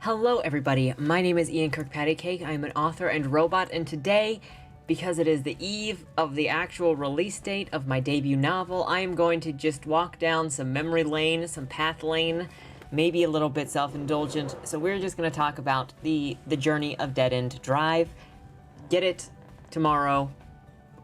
Hello everybody, my name is Ian Kirkpatrick. I am an author and robot, and today, because it is the eve of the actual release date of my debut novel, I am going to just walk down some memory lane, some path lane, maybe a little bit self-indulgent. So we're just going to talk about the journey of Dead End Drive. Get it tomorrow,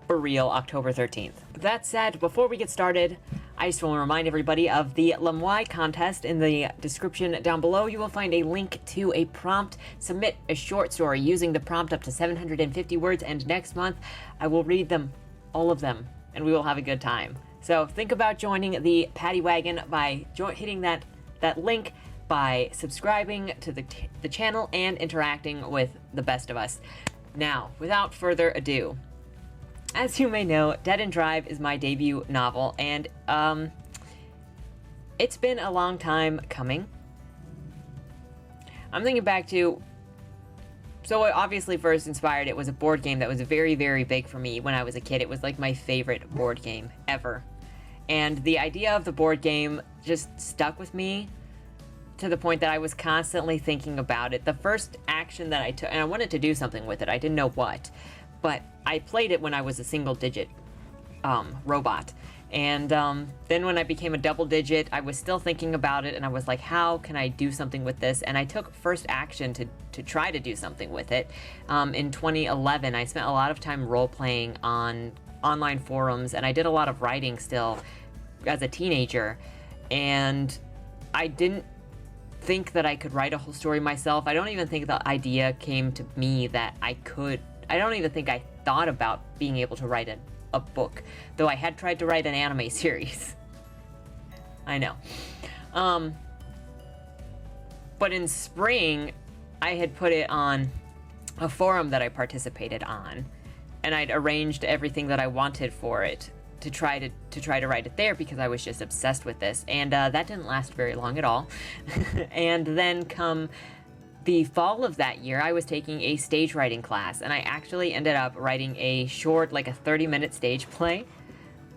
for real, October 13th. That said, before we get started, I just want to remind everybody of the Lamoille contest. In the description down below, you will find a link to a prompt. Submit a short story using the prompt up to 750 words, and next month I will read them, all of them, and we will have a good time. So think about joining the Patty Wagon by hitting that link, by subscribing to the channel, and interacting with the best of us. Now, without further ado, as you may know, Dead End Drive is my debut novel, and it's been a long time coming. I'm thinking back to, so what obviously first inspired it was a board game that was very, very big for me when I was a kid. It was like my favorite board game ever. And the idea of the board game just stuck with me to the point that I was constantly thinking about it. The first action that I took, and I wanted to do something with it, I didn't know what, but I played it when I was a single-digit robot. And then when I became a double-digit, I was still thinking about it, and I was like, how can I do something with this? And I took first action to try to do something with it. In 2011, I spent a lot of time role-playing on online forums, and I did a lot of writing still as a teenager. And I didn't think that I could write a whole story myself. I don't even think the idea came to me that I could. I don't even think I thought about being able to write a book, though I had tried to write an anime series. I know. But in spring, I had put it on a forum that I participated on, and I'd arranged everything that I wanted for it to try to write it there, because I was just obsessed with this, and that didn't last very long at all. And then come the fall of that year, I was taking a stage writing class, and I actually ended up writing a short, like a 30-minute stage play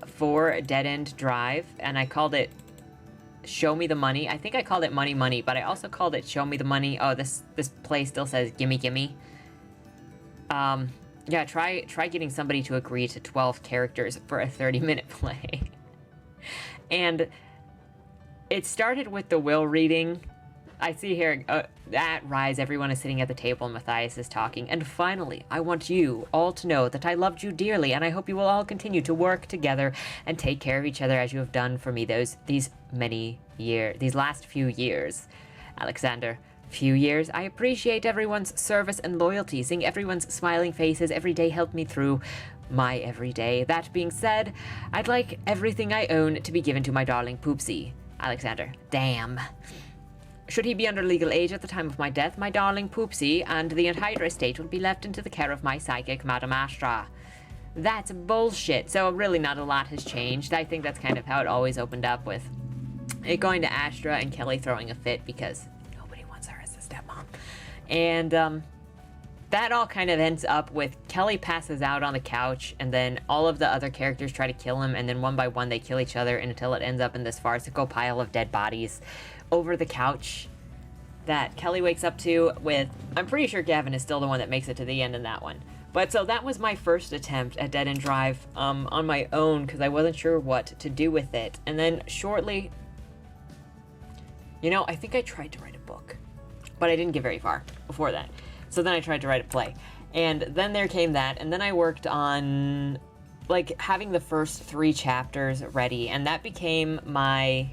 for Dead End Drive, and I called it Show Me the Money. I think I called it Money Money, but I also called it Show Me the Money. Oh, this play still says Gimme Gimme. Yeah, try getting somebody to agree to 12 characters for a 30-minute play. And it started with the will reading. I see here, at Rise, everyone is sitting at the table and Matthias is talking. And finally, I want you all to know that I loved you dearly, and I hope you will all continue to work together and take care of each other as you have done for me these last few years. Alexander, few years. I appreciate everyone's service and loyalty. Seeing everyone's smiling faces every day helped me through my everyday. That being said, I'd like everything I own to be given to my darling Poopsie. Alexander, damn. Should he be under legal age at the time of my death, my darling Poopsie and the entire estate will be left into the care of my psychic, Madame Astra. That's bullshit. So really not a lot has changed. I think that's kind of how it always opened up, with it going to Astra and Kelly throwing a fit because nobody wants her as a stepmom. And that all kind of ends up with Kelly passes out on the couch, and then all of the other characters try to kill him, and then one by one they kill each other until it ends up in this farcical pile of dead bodies over the couch that Kelly wakes up to with, I'm pretty sure Gavin is still the one that makes it to the end in that one. But so that was my first attempt at Dead End Drive on my own, because I wasn't sure what to do with it. And then shortly, I think I tried to write a book, but I didn't get very far before that. So then I tried to write a play, and then there came that, and then I worked on like having the first 3 chapters ready, and that became my,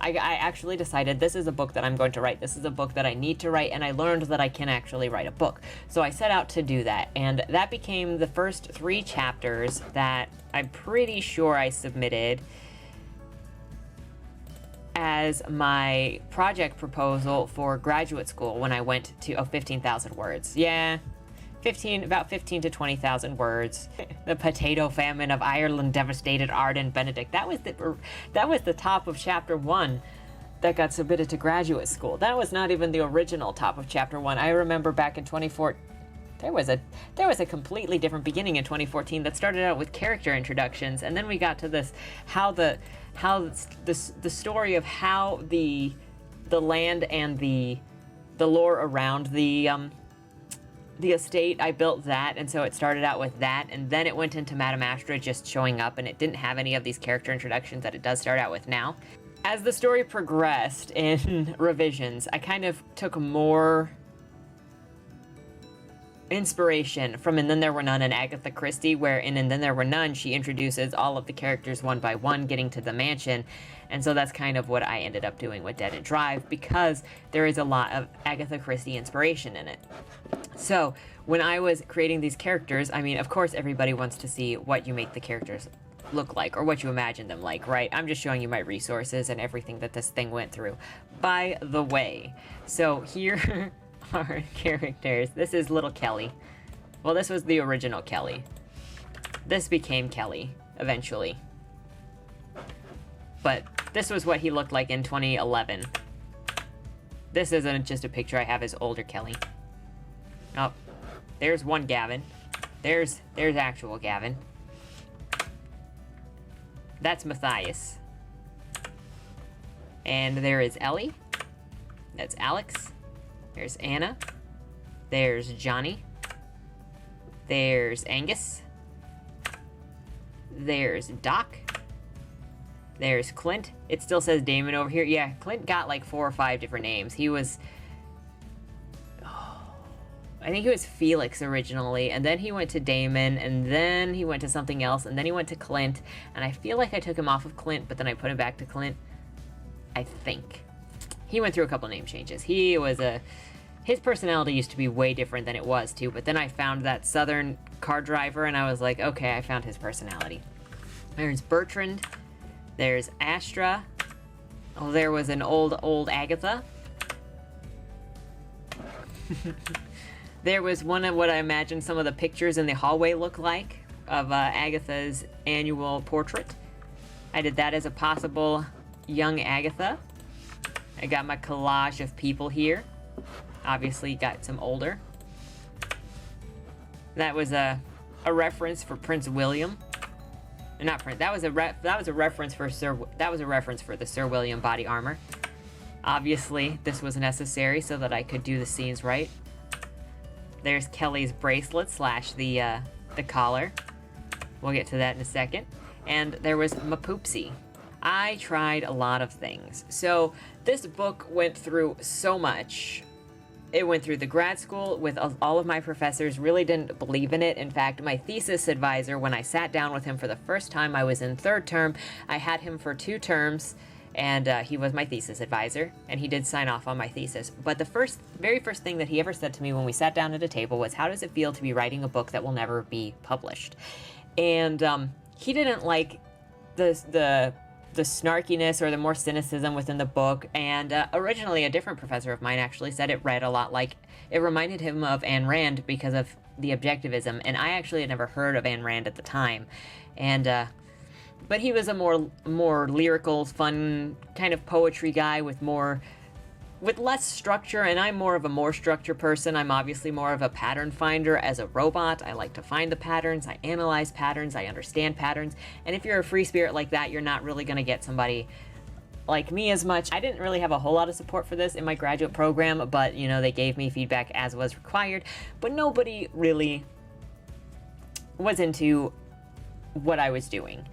I actually decided this is a book that I'm going to write. This is a book that I need to write, and I learned that I can actually write a book. So I set out to do that, and that became the first 3 chapters that I'm pretty sure I submitted as my project proposal for graduate school when I went to 15,000 words. Yeah, about 15 to 20,000 words. The potato famine of Ireland devastated Arden Benedict. That was the top of chapter 1 that got submitted to graduate school. That was not even the original top of chapter 1. I remember back in 2014, there was a completely different beginning in 2014 that started out with character introductions, and then we got to this, the story of how the land and the the lore around the estate. I built that, and so it started out with that, and then it went into Madame Astra just showing up, and it didn't have any of these character introductions that it does start out with now. As the story progressed in revisions, I kind of took more inspiration from And Then There Were None and Agatha Christie, where in And Then There Were None, she introduces all of the characters one by one getting to the mansion, and so that's kind of what I ended up doing with Dead End Drive, because there is a lot of Agatha Christie inspiration in it. So when I was creating these characters, I mean, of course everybody wants to see what you make the characters look like, or what you imagine them like, right? I'm just showing you my resources and everything that this thing went through. By the way, so here are characters. This is little Kelly. Well, this was the original Kelly. This became Kelly, eventually. But this was what he looked like in 2011. This isn't just a picture I have as older Kelly. Oh, there's one Gavin. There's actual Gavin. That's Matthias. And there is Ellie. That's Alex. There's Anna. There's Johnny. There's Angus. There's Doc. There's Clint. It still says Damon over here. Yeah, Clint got like 4 or 5 different names. He was... I think he was Felix originally, and then he went to Damon, and then he went to something else, and then he went to Clint, and I feel like I took him off of Clint, but then I put him back to Clint. I think. He went through a couple name changes. He was a... His personality used to be way different than it was, too, but then I found that Southern car driver, and I was like, okay, I found his personality. There's Bertrand. There's Astra. Oh, there was an old Agatha. There was one of what I imagine some of the pictures in the hallway look like of Agatha's annual portrait. I did that as a possible young Agatha. I got my collage of people here. Obviously got some older. That was a reference for Prince William. Not Prince. That was a reference for the Sir William body armor. Obviously, this was necessary so that I could do the scenes right. There's Kelly's bracelet slash the collar. We'll get to that in a second. And there was Mapoopsie. I tried a lot of things. So this book went through so much. It went through the grad school with all of my professors really didn't believe in it. In fact, my thesis advisor, when I sat down with him for the first time, I was in 3rd term. I had him for 2 terms, and he was my thesis advisor, and he did sign off on my thesis. But the very first thing that he ever said to me when we sat down at a table was, how does it feel to be writing a book that will never be published? And he didn't like the snarkiness or the more cynicism within the book, and originally a different professor of mine actually said it read a lot like, it reminded him of Ayn Rand because of the objectivism, and I actually had never heard of Ayn Rand at the time. And but he was a more lyrical, fun kind of poetry guy with less structure, and I'm more of a more structured person. I'm obviously more of a pattern finder as a robot. I like to find the patterns, I analyze patterns, I understand patterns, and if you're a free spirit like that, you're not really going to get somebody like me as much. I didn't really have a whole lot of support for this in my graduate program, but, you know, they gave me feedback as was required, but nobody really was into what I was doing.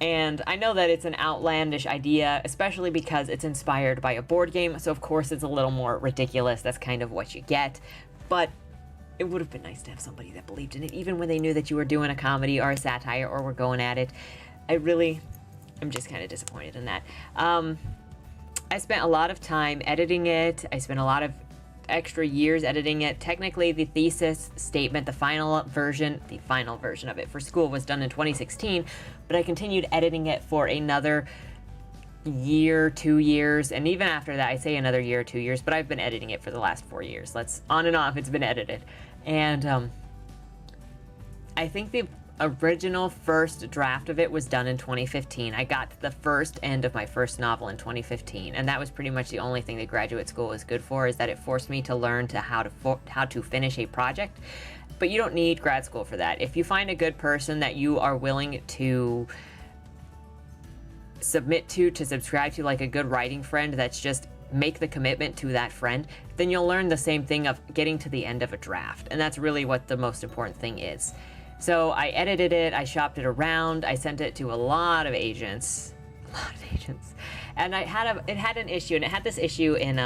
And I know that it's an outlandish idea, especially because it's inspired by a board game, so of course it's a little more ridiculous. That's kind of what you get. But it would have been nice to have somebody that believed in it, even when they knew that you were doing a comedy or a satire or were going at it. I'm just kind of disappointed in that. I spent a lot of time editing it. I spent a lot of extra years editing it. Technically, the thesis statement, the final version of it for school was done in 2016, but I continued editing it for another year, 2 years, and even after that, I say another year or 2 years, but I've been editing it for the last 4 years. On and off, it's been edited. And I think the original first draft of it was done in 2015. I got to the first end of my first novel in 2015, and that was pretty much the only thing that graduate school was good for, is that it forced me to learn how to finish a project. But you don't need grad school for that. If you find a good person that you are willing to submit to subscribe to, like a good writing friend that's just make the commitment to that friend, then you'll learn the same thing of getting to the end of a draft. And that's really what the most important thing is. So I edited it, I shopped it around, I sent it to a lot of agents. And it had an issue, and it had this issue in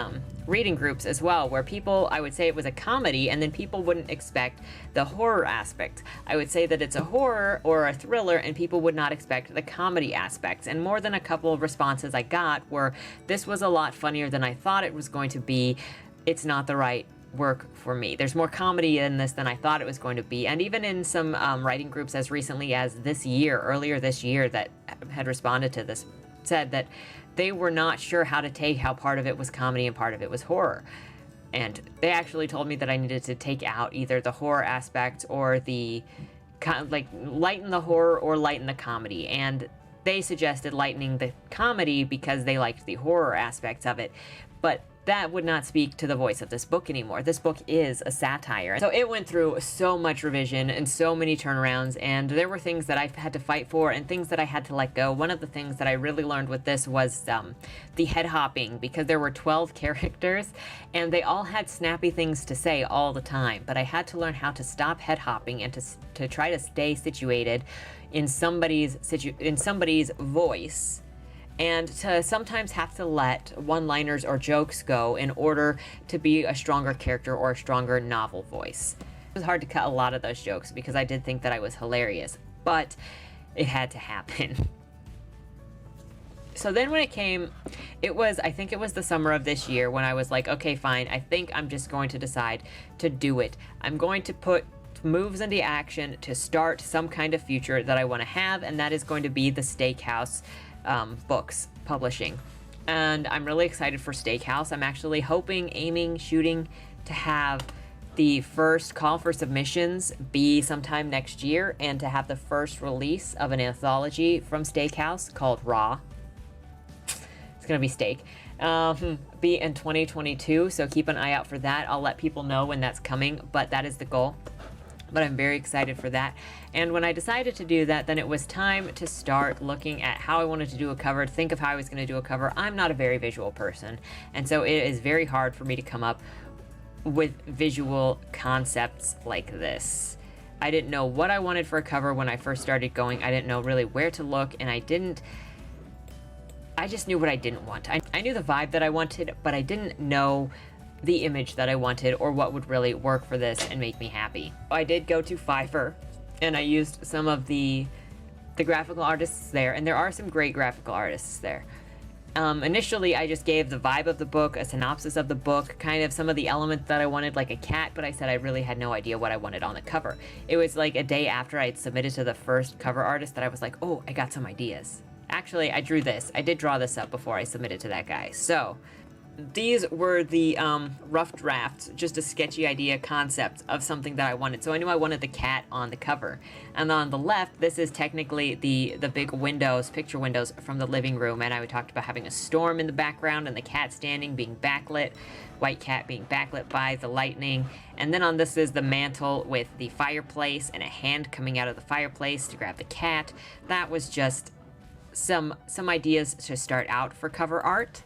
reading groups as well, where people, I would say it was a comedy, and then people wouldn't expect the horror aspect. I would say that it's a horror or a thriller, and people would not expect the comedy aspects. And more than a couple of responses I got were, this was a lot funnier than I thought it was going to be. It's not the right work for me. There's more comedy in this than I thought it was going to be. And even in some writing groups as recently as earlier this year, that had responded to this, said that they were not sure how to take how part of it was comedy and part of it was horror. And they actually told me that I needed to take out either the horror aspect or the, like, lighten the horror or lighten the comedy. And they suggested lightening the comedy because they liked the horror aspects of it. But that would not speak to the voice of this book anymore. This book is a satire. So it went through so much revision and so many turnarounds, and there were things that I had to fight for and things that I had to let go. One of the things that I really learned with this was the head hopping, because there were 12 characters and they all had snappy things to say all the time. But I had to learn how to stop head hopping and to try to stay situated in somebody's voice, and to sometimes have to let one-liners or jokes go in order to be a stronger character or a stronger novel voice. It was hard to cut a lot of those jokes because I did think that I was hilarious, but it had to happen. So then when it came, I think it was the summer of this year when I was like, okay, fine, I think I'm just going to decide to do it. I'm going to put moves into action to start some kind of future that I want to have, and that is going to be the Steakhouse books publishing. And I'm really excited for Steakhouse. I'm actually hoping, aiming, shooting to have the first call for submissions be sometime next year, and to have the first release of an anthology from Steakhouse called Raw. It's gonna be steak. Be in 2022, so keep an eye out for that. I'll let people know when that's coming, but that is the goal. But I'm very excited for that. And when I decided to do that, then it was time to start looking at how I wanted to do a cover, think of how I was going to do a cover. I'm not a very visual person, and so it is very hard for me to come up with visual concepts like this. I didn't know what I wanted for a cover when I first started going. I didn't know really where to look, and I just knew what I didn't want. I knew the vibe that I wanted, but I didn't know the image that I wanted or what would really work for this and make me happy. I did go to Fiverr, and I used some of the graphical artists there, and there are some great graphical artists there. Initially, I just gave the vibe of the book, a synopsis of the book, kind of some of the elements that I wanted, like a cat, but I said I really had no idea what I wanted on the cover. It was like a day after I had submitted to the first cover artist that I was like, oh, I got some ideas. Actually, I drew this. I did draw this up before I submitted to that guy. So these were the rough drafts, just a sketchy idea concept of something that I wanted. So I knew I wanted the cat on the cover. And on the left, this is technically the big windows, picture windows from the living room. And I talked about having a storm in the background and the cat standing, being backlit, white cat being backlit by the lightning. And then on this is the mantle with the fireplace and a hand coming out of the fireplace to grab the cat. That was just some ideas to start out for cover art.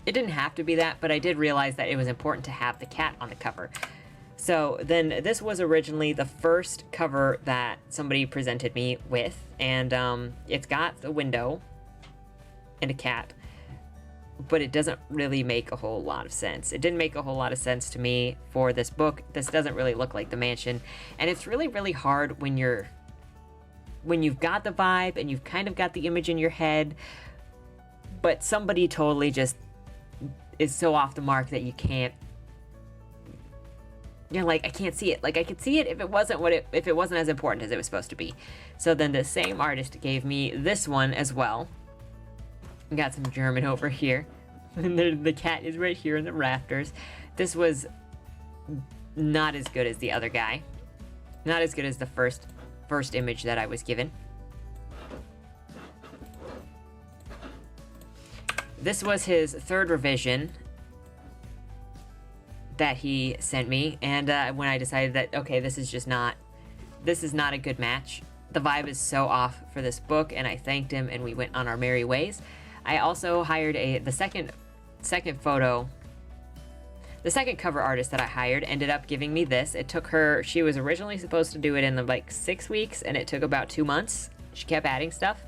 It didn't have to be that, but I did realize that it was important to have the cat on the cover. So then this was originally the first cover that somebody presented me with, and it's got the window and a cat, but it doesn't really make a whole lot of sense. It didn't make a whole lot of sense to me for this book. This doesn't really look like the mansion, and it's really, really hard when you've got the vibe and you've kind of got the image in your head, but somebody totally just is so off the mark that you can't, you're like, I can't see it. Like, I could see it if it wasn't if it wasn't as important as it was supposed to be. So then the same artist gave me this one as well. Got some German over here. And the cat is right here in the rafters. This was not as good as the other guy. Not as good as the first image that I was given. This was his third revision that he sent me, and when I decided that, okay, this is not a good match. The vibe is so off for this book, and I thanked him, and we went on our merry ways. I also hired the second photo. The second cover artist that I hired ended up giving me this. It took her, she was originally supposed to do it in like 6 weeks, and it took about 2 months. She kept adding stuff.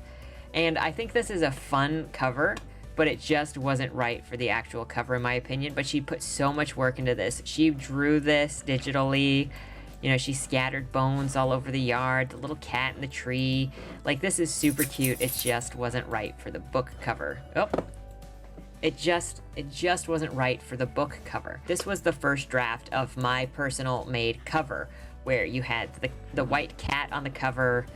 And I think this is a fun cover, but it just wasn't right for the actual cover in my opinion. But she put so much work into this. She drew this digitally. You know, she scattered bones all over the yard, the little cat in the tree. Like, this is super cute. It just wasn't right for the book cover. Oh. It just wasn't right for the book cover. This was the first draft of my personal made cover, where you had the white cat on the cover,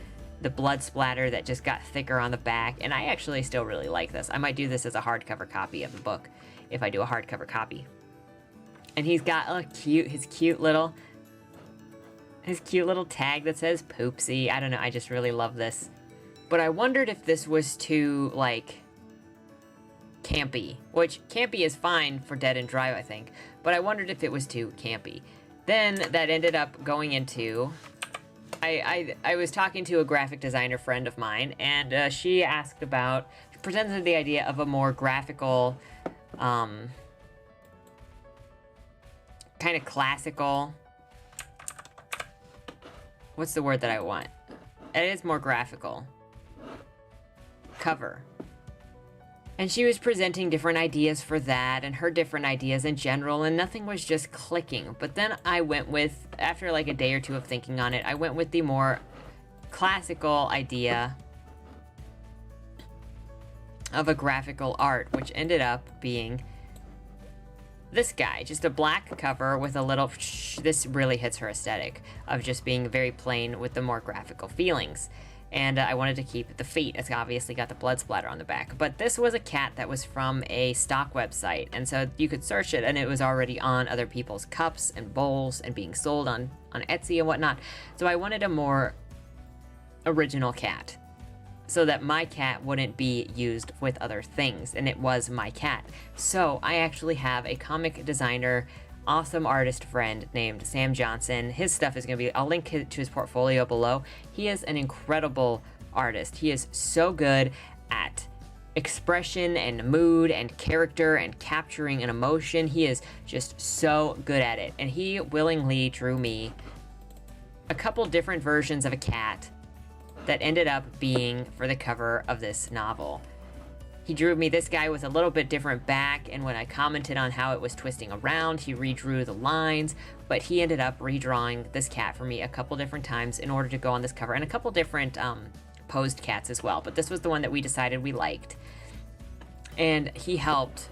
the blood splatter that just got thicker on the back, and I actually still really like this. I might do this as a hardcover copy of the book, if I do a hardcover copy. And he's got his cute little tag that says Poopsie. I don't know, I just really love this. But I wondered if this was too, like, campy, which campy is fine for Dead and Dry, I think, but I wondered if it was too campy. Then that ended up going into, I was talking to a graphic designer friend of mine, and she presented the idea of a more graphical, kind of classical, what's the word that I want? It is more graphical cover. And she was presenting different ideas for that, and her different ideas in general, and nothing was just clicking. But then I went with, after like a day or two of thinking on it, I went with the more classical idea of a graphical art, which ended up being this guy. Just a black cover with a little, this really hits her aesthetic of just being very plain with the more graphical feelings. And I wanted to keep the feet. It's obviously got the blood splatter on the back. But this was a cat that was from a stock website. And so you could search it, and it was already on other people's cups and bowls and being sold on Etsy and whatnot. So I wanted a more original cat, so that my cat wouldn't be used with other things. And it was my cat. So I actually have a comic designer, awesome artist friend named Sam Johnson. His stuff is going to be, I'll link to his portfolio below. He is an incredible artist. He is so good at expression and mood and character and capturing an emotion. He is just so good at it. And he willingly drew me a couple different versions of a cat that ended up being for the cover of this novel. He drew me this guy with a little bit different back, and when I commented on how it was twisting around, he redrew the lines, but he ended up redrawing this cat for me a couple different times in order to go on this cover, and a couple different posed cats as well, but this was the one that we decided we liked. And he helped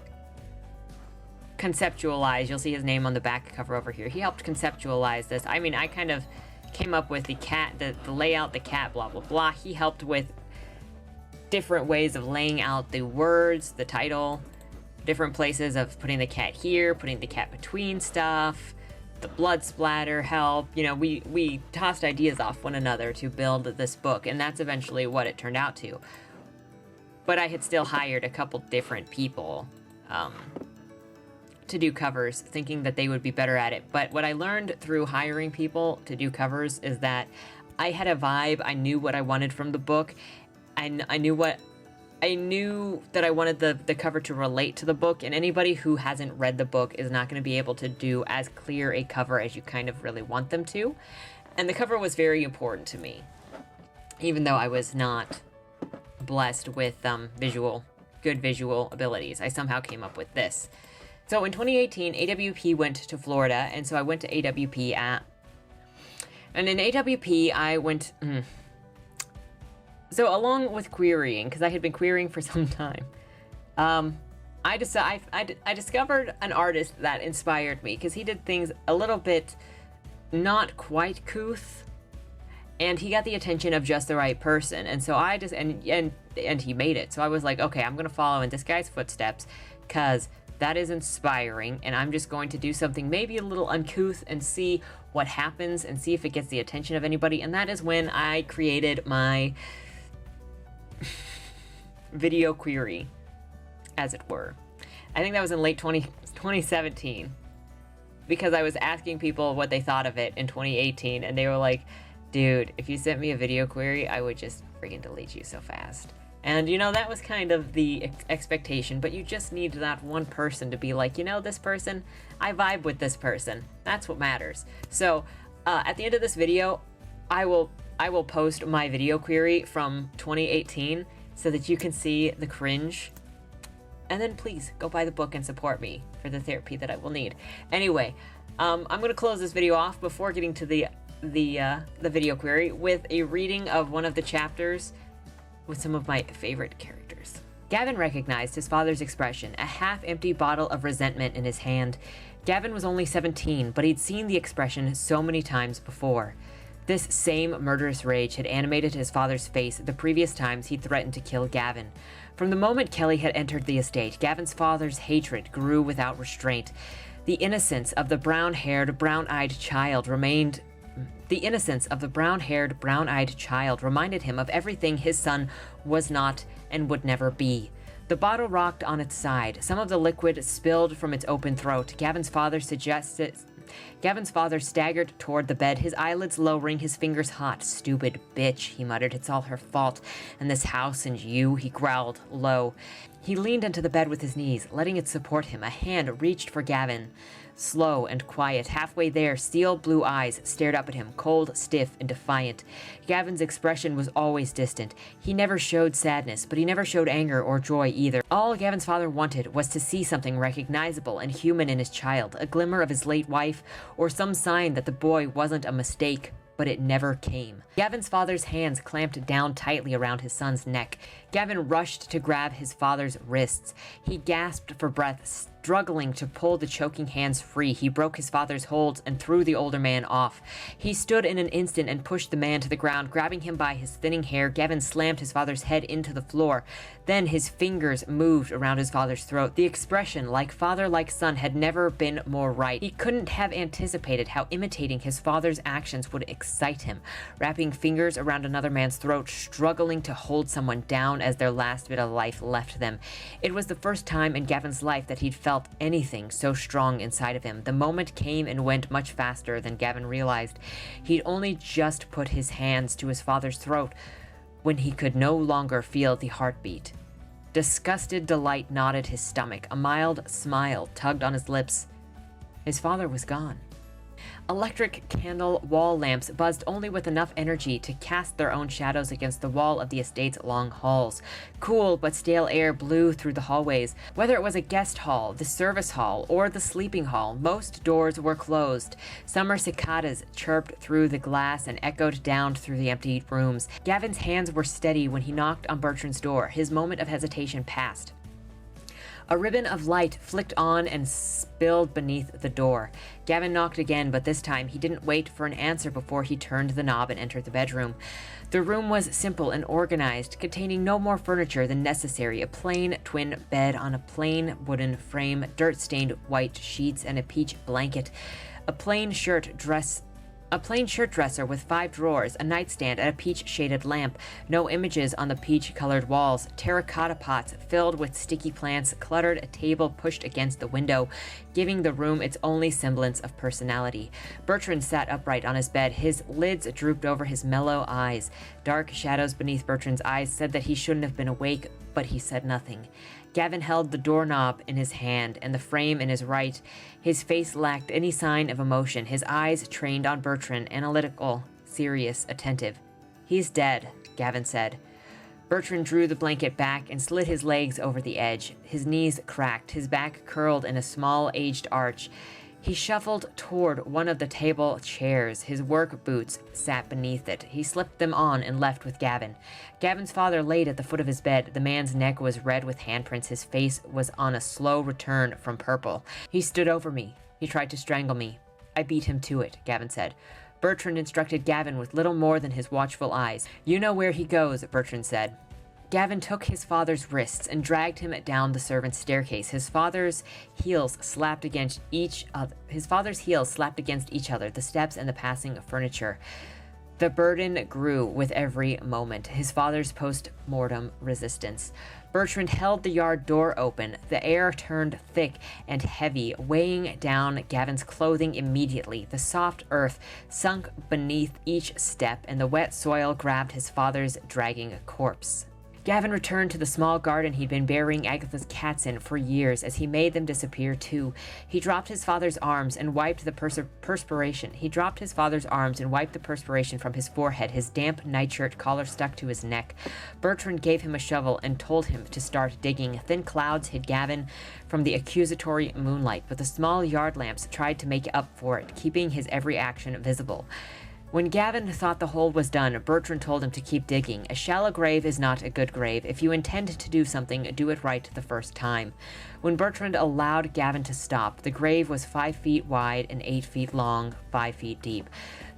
conceptualize, you'll see his name on the back cover over here, he helped conceptualize this. I mean, I kind of came up with the cat, the layout, the cat, blah, blah, blah. He helped with different ways of laying out the words, the title, different places of putting the cat here, putting the cat between stuff, the blood splatter help. You know, we tossed ideas off one another to build this book, and that's eventually what it turned out to. But I had still hired a couple different people to do covers, thinking that they would be better at it. But what I learned through hiring people to do covers is that I had a vibe, I knew what I wanted from the book, and I knew that I wanted the cover to relate to the book, and anybody who hasn't read the book is not going to be able to do as clear a cover as you kind of really want them to. And the cover was very important to me, even though I was not blessed with good visual abilities. I somehow came up with this. So in 2018, AWP went to Florida, and so I went to AWP and in AWP I went... So along with querying, because I had been querying for some time, I discovered an artist that inspired me, because he did things a little bit not quite couth, and he got the attention of just the right person. And so I just, and he made it. So I was like, okay, I'm going to follow in this guy's footsteps, because that is inspiring, and I'm just going to do something maybe a little uncouth and see what happens and see if it gets the attention of anybody. And that is when I created my video query, as it were. I think that was in late 2017, because I was asking people what they thought of it in 2018, and they were like, dude, if you sent me a video query, I would just freaking delete you so fast. And, you know, that was kind of the expectation, but you just need that one person to be like, you know, this person, I vibe with this person. That's what matters. So, at the end of this video, I will post my video query from 2018 so that you can see the cringe. And then please go buy the book and support me for the therapy that I will need. Anyway, I'm gonna close this video off before getting to the video query with a reading of one of the chapters with some of my favorite characters. Gavin recognized his father's expression, a half-empty bottle of resentment in his hand. Gavin was only 17, but he'd seen the expression so many times before. This same murderous rage had animated his father's face the previous times he'd threatened to kill Gavin. From the moment Kelly had entered the estate, Gavin's father's hatred grew without restraint. The innocence of the brown-haired, brown-eyed child reminded him of everything his son was not and would never be. The bottle rocked on its side. Some of the liquid spilled from its open throat. Gavin's father staggered toward the bed, his eyelids lowering, his fingers hot. "Stupid bitch," he muttered. "It's all her fault. And this house and you," he growled low. He leaned into the bed with his knees, letting it support him. A hand reached for Gavin. Slow and quiet, halfway there, steel blue eyes stared up at him, cold, stiff, and defiant. Gavin's expression was always distant. He never showed sadness, but he never showed anger or joy either. All Gavin's father wanted was to see something recognizable and human in his child, a glimmer of his late wife, or some sign that the boy wasn't a mistake. But it never came. Gavin's father's hands clamped down tightly around his son's neck. Gavin rushed to grab his father's wrists. He gasped for breath, struggling to pull the choking hands free. He broke his father's holds and threw the older man off. He stood in an instant and pushed the man to the ground. Grabbing him by his thinning hair, Gavin slammed his father's head into the floor. Then his fingers moved around his father's throat. The expression, like father, like son, had never been more right. He couldn't have anticipated how imitating his father's actions would excite him. Wrapping fingers around another man's throat, struggling to hold someone down as their last bit of life left them. It was the first time in Gavin's life that he'd felt anything so strong inside of him. The moment came and went much faster than Gavin realized. He'd only just put his hands to his father's throat when he could no longer feel the heartbeat. Disgusted delight knotted his stomach. A mild smile tugged on his lips. His father was gone. Electric candle wall lamps buzzed only with enough energy to cast their own shadows against the wall of the estate's long halls. Cool but stale air blew through the hallways. Whether it was a guest hall, the service hall, or the sleeping hall, most doors were closed. Summer cicadas chirped through the glass and echoed down through the empty rooms. Gavin's hands were steady when he knocked on Bertrand's door. His moment of hesitation passed. A ribbon of light flicked on and spilled beneath the door. Gavin knocked again, but this time he didn't wait for an answer before he turned the knob and entered the bedroom. The room was simple and organized, containing no more furniture than necessary. A plain twin bed on a plain wooden frame, dirt-stained white sheets, and a peach blanket. A plain shirt dresser with 5 drawers, a nightstand, and a peach-shaded lamp. No images on the peach-colored walls. Terracotta pots filled with sticky plants cluttered a table pushed against the window, giving the room its only semblance of personality. Bertrand sat upright on his bed, his lids drooped over his mellow eyes. Dark shadows beneath Bertrand's eyes said that he shouldn't have been awake, but he said nothing. Gavin held the doorknob in his hand and the frame in his right. His face lacked any sign of emotion, his eyes trained on Bertrand, analytical, serious, attentive. "He's dead," Gavin said. Bertrand drew the blanket back and slid his legs over the edge. His knees cracked, his back curled in a small, aged arch. He shuffled toward one of the table chairs. His work boots sat beneath it. He slipped them on and left with Gavin. Gavin's father laid at the foot of his bed. The man's neck was red with handprints. His face was on a slow return from purple. "He stood over me. He tried to strangle me. I beat him to it," Gavin said. Bertrand instructed Gavin with little more than his watchful eyes. "You know where he goes," Bertrand said. Gavin took his father's wrists and dragged him down the servants' staircase. His father's heels slapped against each other, the steps and the passing furniture. The burden grew with every moment, his father's post-mortem resistance. Bertrand held the yard door open. The air turned thick and heavy, weighing down Gavin's clothing immediately. The soft earth sunk beneath each step, and the wet soil grabbed his father's dragging corpse. Gavin returned to the small garden he'd been burying Agatha's cats in for years as he made them disappear too. He dropped his father's arms and wiped the perspiration. He dropped his father's arms and wiped the perspiration from his forehead, his damp nightshirt collar stuck to his neck. Bertrand gave him a shovel and told him to start digging. Thin clouds hid Gavin from the accusatory moonlight, but the small yard lamps tried to make up for it, keeping his every action visible. When Gavin thought the hole was done, Bertrand told him to keep digging. A shallow grave is not a good grave. If you intend to do something, do it right the first time. When Bertrand allowed Gavin to stop, the grave was 5 feet wide and 8 feet long, 5 feet deep.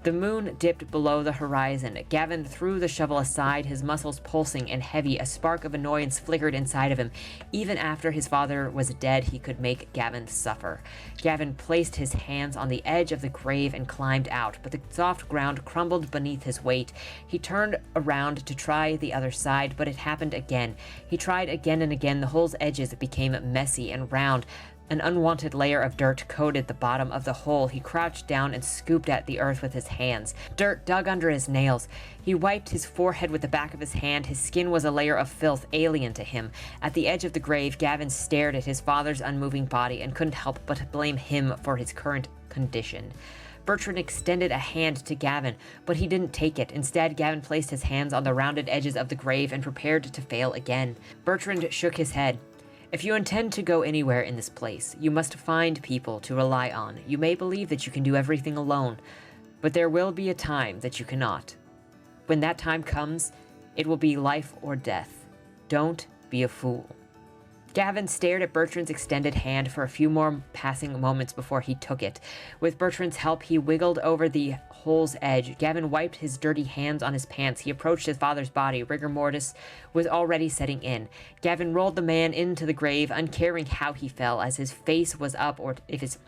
The moon dipped below the horizon. Gavin threw the shovel aside, his muscles pulsing and heavy. A spark of annoyance flickered inside of him. Even after his father was dead, he could make Gavin suffer. Gavin placed his hands on the edge of the grave and climbed out, but the soft ground crumbled beneath his weight. He turned around to try the other side, but it happened again. He tried again and again. The hole's edges became messy and round. An unwanted layer of dirt coated the bottom of the hole. He crouched down and scooped at the earth with his hands. Dirt dug under his nails. He wiped his forehead with the back of his hand. His skin was a layer of filth alien to him. At the edge of the grave, Gavin stared at his father's unmoving body and couldn't help but blame him for his current condition. Bertrand extended a hand to Gavin, but he didn't take it. Instead, Gavin placed his hands on the rounded edges of the grave and prepared to fail again. Bertrand shook his head. If you intend to go anywhere in this place, you must find people to rely on. You may believe that you can do everything alone, but there will be a time that you cannot. When that time comes, it will be life or death. Don't be a fool. Gavin stared at Bertrand's extended hand for a few more passing moments before he took it. With Bertrand's help, he wiggled over the hole's edge. Gavin wiped his dirty hands on his pants. He approached his father's body. Rigor mortis was already setting in. Gavin rolled the man into the grave, uncaring how he fell, as his face was up or if his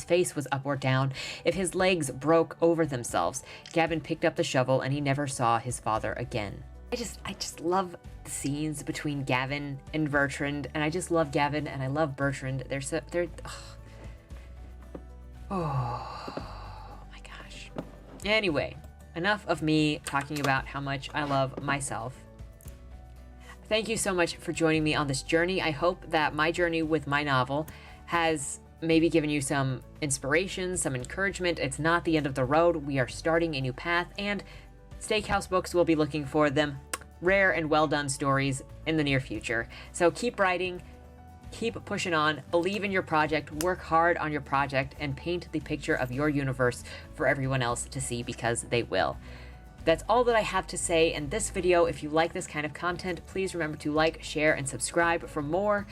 face was up or down, if his legs broke over themselves. Gavin picked up the shovel and he never saw his father again. I just love the scenes between Gavin and Bertrand, and I just love Gavin and I love Bertrand. Oh my gosh. Anyway, enough of me talking about how much I love myself. Thank you so much for joining me on this journey. I hope that my journey with my novel has maybe given you some inspiration, some encouragement. It's not the end of the road. We are starting a new path, and Steakhouse Books will be looking for them rare and well done stories in the near future. So keep writing, keep pushing on, believe in your project, work hard on your project, and paint the picture of your universe for everyone else to see, because they will. That's all that I have to say in this video. If you like this kind of content, please remember to like, share, and subscribe for more.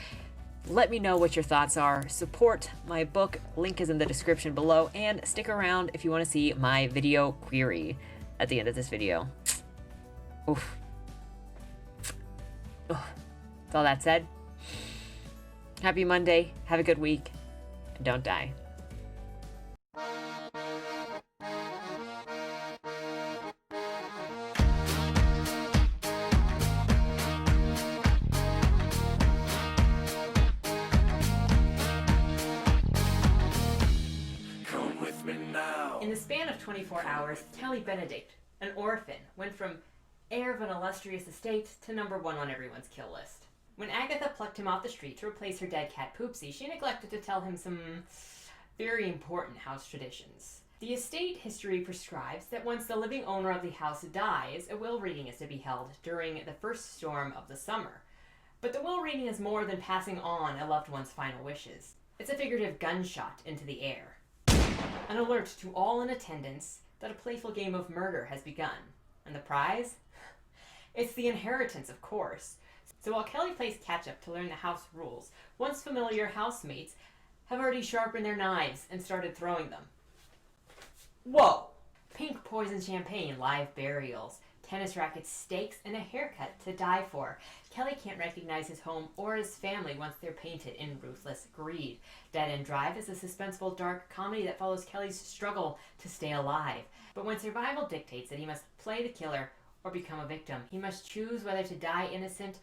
Let me know what your thoughts are. Support my book, link is in the description below, and stick around if you want to see my video query at the end of this video. Oof. With all that said, happy Monday, have a good week, and don't die. Come with me now. In the span of 24 hours, Kelly Benedict, an orphan, went from heir of an illustrious estate to #1 on everyone's kill list. When Agatha plucked him off the street to replace her dead cat Poopsie, she neglected to tell him some very important house traditions. The estate history prescribes that once the living owner of the house dies, a will reading is to be held during the first storm of the summer. But the will reading is more than passing on a loved one's final wishes. It's a figurative gunshot into the air. An alert to all in attendance that a playful game of murder has begun. And the prize? It's the inheritance, of course. So while Kelly plays catch-up to learn the house rules, once familiar housemates have already sharpened their knives and started throwing them. Whoa! Pink poison champagne, live burials, tennis rackets, stakes, and a haircut to die for. Kelly can't recognize his home or his family once they're painted in ruthless greed. Dead End Drive is a suspenseful dark comedy that follows Kelly's struggle to stay alive. But when survival dictates that he must play the killer or become a victim, he must choose whether to die innocent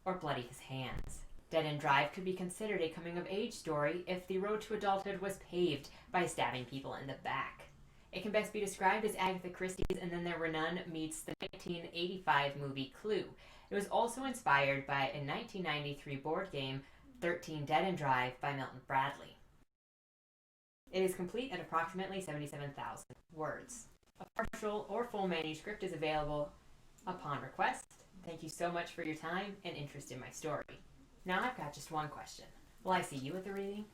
or bloody his hands. Dead End Drive could be considered a coming-of-age story if the road to adulthood was paved by stabbing people in the back. It can best be described as Agatha Christie's And Then There Were None meets The Night 1985 movie Clue. It was also inspired by a 1993 board game, 13 Dead and Drive by Milton Bradley. It is complete at approximately 77,000 words. A partial or full manuscript is available upon request. Thank you so much for your time and interest in my story. Now I've got just one question. Will I see you at the reading?